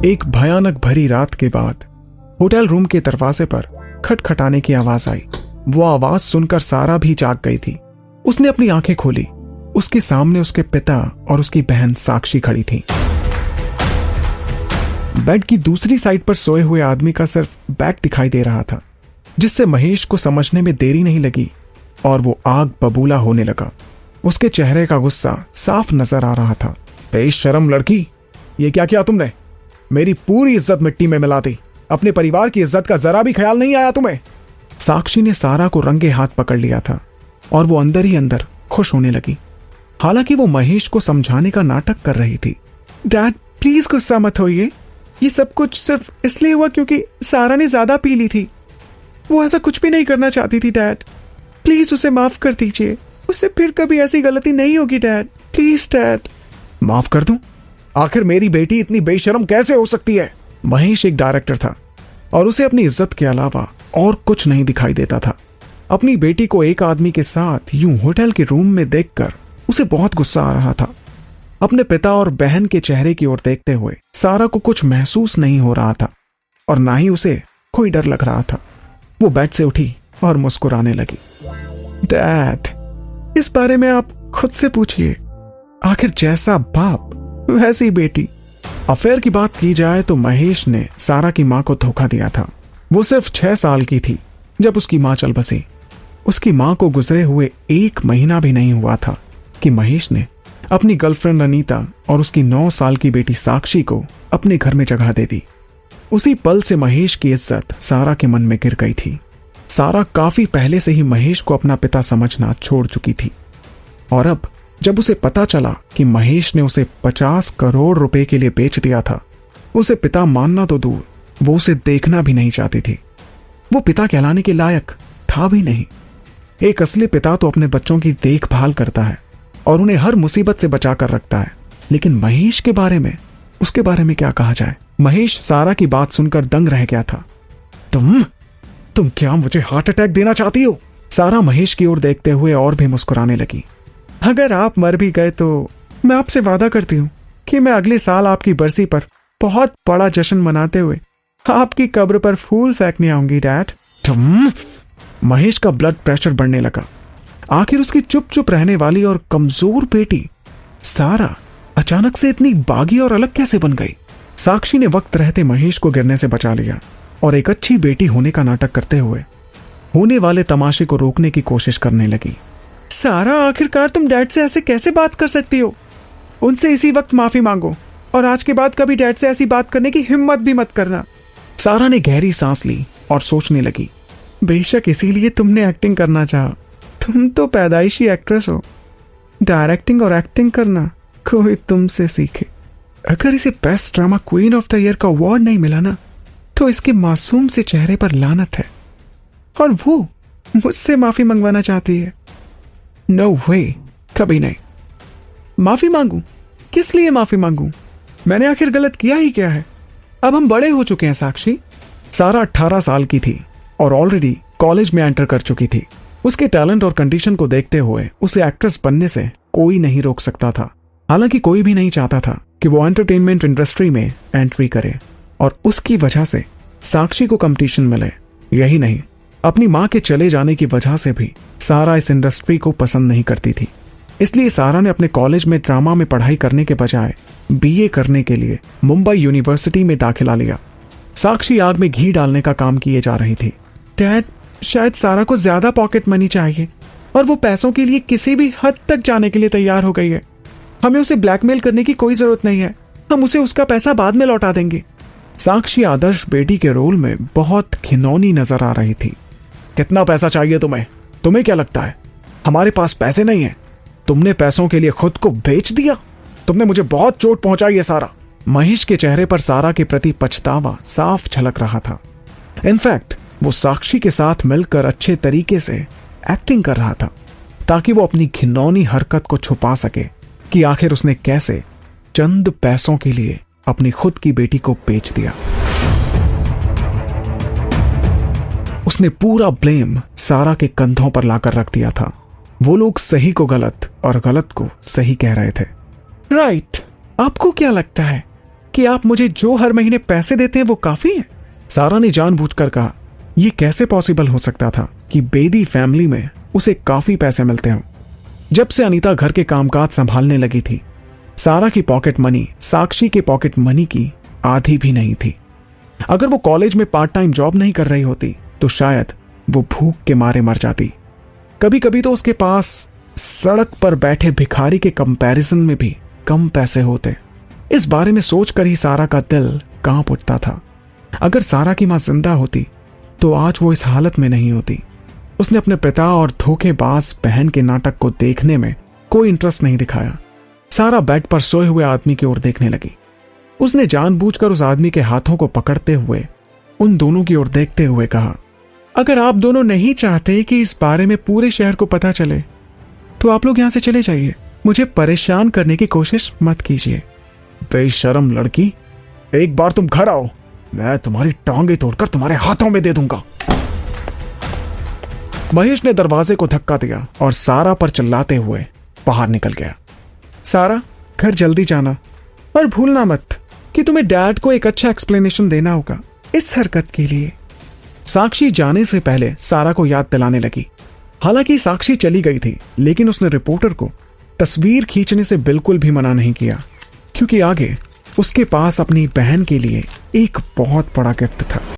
एक भयानक भरी रात के बाद होटल रूम के दरवाजे पर खटखटाने की आवाज आई। वो आवाज सुनकर सारा भी जाग गई थी। उसने अपनी आंखें खोली। उसके सामने उसके पिता और उसकी बहन साक्षी खड़ी थी। बेड की दूसरी साइड पर सोए हुए आदमी का सिर्फ बैक दिखाई दे रहा था, जिससे महेश को समझने में देरी नहीं लगी और वो आग बबूला होने लगा। उसके चेहरे का गुस्सा साफ नजर आ रहा था। बेशरम लड़की, ये क्या किया तुमने? मेरी पूरी इज्जत मिट्टी में मिला दी। अपने परिवार की इज्जत का जरा भी ख्याल नहीं आया तुम्हें। साक्षी ने सारा को रंगे हाथ पकड़ लिया था और वो अंदर ही अंदर खुश होने लगी। हालांकि वो महेश को समझाने का नाटक कर रही थी। डैड प्लीज गुस्सा मत होइए, ये सब कुछ सिर्फ इसलिए हुआ क्योंकि सारा ने ज्यादा पी ली थी। वो ऐसा कुछ भी नहीं करना चाहती थी डैड, प्लीज उसे माफ कर दीजिए। उससे फिर कभी ऐसी गलती नहीं होगी डैड, प्लीज डैड। माफ कर दूं? आखिर मेरी बेटी इतनी बेशर्म कैसे हो सकती है? महेश एक डायरेक्टर था और उसे अपनी इज्जत के अलावा और कुछ नहीं दिखाई देता था। अपनी बेटी को एक आदमी के साथ यूं होटल के रूम में देखकर उसे बहुत गुस्सा आ रहा था। अपने पिता और बहन के चेहरे की ओर देखते हुए सारा को कुछ महसूस नहीं हो रहा था और ना ही उसे कोई डर लग रहा था। वो बेड से उठी और मुस्कुराने लगी। डैड, इस बारे में आप खुद से पूछिए। आखिर जैसा बाप वैसी बेटी। अफेयर की बात की जाए तो महेश ने सारा की मां को धोखा दिया था। वो सिर्फ 6 साल की थी जब उसकी मां चल बसी। उसकी मां को गुजरे हुए 1 महीना भी नहीं हुआ था कि महेश ने अपनी गर्लफ्रेंड अनीता और उसकी 9 साल की बेटी साक्षी को अपने घर में जगह दे दी। उसी पल से महेश की इज्जत सारा के मन में गिर गई थी। सारा काफी पहले से ही महेश को अपना पिता समझना छोड़ चुकी थी और अब जब उसे पता चला कि महेश ने उसे 50 करोड़ रुपए के लिए बेच दिया था, उसे पिता मानना तो दूर, वो उसे देखना भी नहीं चाहती थी। वो पिता कहलाने के लायक था भी नहीं। एक असली पिता तो अपने बच्चों की देखभाल करता है और उन्हें हर मुसीबत से बचा कर रखता है, लेकिन महेश के बारे में, उसके बारे में क्या कहा जाए? महेश सारा की बात सुनकर दंग रह गया था। तुम क्या मुझे हार्ट अटैक देना चाहती हो? सारा महेश की ओर देखते हुए और भी मुस्कुराने लगी। अगर आप मर भी गए तो मैं आपसे वादा करती हूँ कि मैं अगले साल आपकी बरसी पर बहुत बड़ा जश्न मनाते हुए आपकी कब्र पर फूल फेंकने आऊंगी डैड। महेश का ब्लड प्रेशर बढ़ने लगा। आखिर उसकी चुप चुप रहने वाली और कमजोर बेटी सारा अचानक से इतनी बागी और अलग कैसे बन गई? साक्षी ने वक्त रहते महेश को गिरने से बचा लिया और एक अच्छी बेटी होने का नाटक करते हुए होने वाले तमाशे को रोकने की कोशिश करने लगी। सारा, आखिरकार तुम डैड से ऐसे कैसे बात कर सकती हो? उनसे इसी वक्त माफी मांगो और आज के बाद कभी डैड से ऐसी बात करने की हिम्मत भी मत करना। सारा ने गहरी सांस ली और सोचने लगी। बेशक इसीलिए तुमने एक्टिंग करना चाहा। तुम तो पैदाइशी एक्ट्रेस हो। डायरेक्टिंग और एक्टिंग करना कोई तुमसे सीखे। अगर इसे best drama queen of the year का अवार्ड नहीं मिला ना, तो इसके मासूम से चेहरे पर लानत है और वो मुझसे माफी मंगवाना चाहती है। नो वे, कभी नहीं। माफी मांगू? किस लिए माफी मांगू? मैंने आखिर गलत किया ही क्या है? अब हम बड़े हो चुके हैं साक्षी। सारा 18 साल की थी और ऑलरेडी कॉलेज में एंटर कर चुकी थी। उसके टैलेंट और कंडीशन को देखते हुए उसे एक्ट्रेस बनने से कोई नहीं रोक सकता था। हालांकि कोई भी नहीं चाहता था कि वो एंटरटेनमेंट इंडस्ट्री में एंट्री करे और उसकी वजह से साक्षी को कंपटीशन मिले। यही नहीं, अपनी मां के चले जाने की वजह से भी सारा इस इंडस्ट्री को पसंद नहीं करती थी। इसलिए सारा ने अपने कॉलेज में ड्रामा में पढ़ाई करने के बजाय बीए करने के लिए मुंबई यूनिवर्सिटी में दाखिला लिया। साक्षी आग में घी डालने का काम किए जा रही थी। डैड, शायद सारा को ज्यादा पॉकेट मनी चाहिए और वो पैसों के लिए किसी भी हद तक जाने के लिए तैयार हो गई है। हमें उसे ब्लैकमेल करने की कोई जरूरत नहीं है। हम उसे उसका पैसा बाद में लौटा देंगे। साक्षी आदर्श बेटी के रोल में बहुत घिनौनी नजर आ रही थी। कितना पैसा चाहिए तुम्हें? तुम्हें क्या लगता है हमारे पास पैसे नहीं है? तुमने पैसों के लिए खुद को बेच दिया। तुमने मुझे बहुत चोट पहुंचाई है सारा। महेश के चेहरे पर सारा के प्रति पछतावा साफ झलक रहा था। इनफैक्ट वो साक्षी के साथ मिलकर अच्छे तरीके से एक्टिंग कर रहा था ताकि वो अपनी घिनौनी हरकत को छुपा सके कि आखिर उसने कैसे चंद पैसों के लिए अपनी खुद की बेटी को बेच दिया। उसने पूरा ब्लेम सारा के कंधों पर लाकर रख दिया था। वो लोग सही को गलत और गलत को सही कह रहे थे। राइट, आपको क्या लगता है कि आप मुझे जो हर महीने पैसे देते हैं वो काफी है? सारा ने जानबूझकर कहा। यह कैसे पॉसिबल हो सकता था कि बेदी फैमिली में उसे काफी पैसे मिलते हों। जब से अनीता घर के कामकाज संभालने लगी थी, सारा की पॉकेट मनी साक्षी के पॉकेट मनी की आधी भी नहीं थी। अगर वो कॉलेज में पार्ट टाइम जॉब नहीं कर रही होती तो शायद वो भूख के मारे मर जाती। कभी कभी तो उसके पास सड़क पर बैठे भिखारी के कंपैरिजन में भी कम पैसे होते। इस बारे में सोचकर ही सारा का दिल कांप उठता था। अगर सारा की मां जिंदा होती तो आज वो इस हालत में नहीं होती। उसने अपने पिता और धोखेबाज बहन के नाटक को देखने में कोई इंटरेस्ट नहीं दिखाया। सारा बेड पर सोए हुए आदमी की ओर देखने लगी। उसने जानबूझकर उस आदमी के हाथों को पकड़ते हुए उन दोनों की ओर देखते हुए कहा, अगर आप दोनों नहीं चाहते कि इस बारे में पूरे शहर को पता चले तो आप लोग यहां से चले जाइए। मुझे परेशान करने की कोशिश मत कीजिए। बेशरम लड़की, एक बार तुम घर आओ, मैं तुम्हारी टांगे तोड़कर तुम्हारे हाथों में दे दूंगा। महेश ने दरवाजे को धक्का दिया और सारा पर चिल्लाते हुए बाहर निकल गया। सारा, घर जल्दी जाना और भूलना मत कि तुम्हें डैड को एक अच्छा एक्सप्लेनेशन देना होगा इस हरकत के लिए। साक्षी जाने से पहले सारा को याद दिलाने लगी। हालांकि साक्षी चली गई थी, लेकिन उसने रिपोर्टर को तस्वीर खींचने से बिल्कुल भी मना नहीं किया, क्योंकि आगे उसके पास अपनी बहन के लिए एक बहुत बड़ा गिफ्ट था।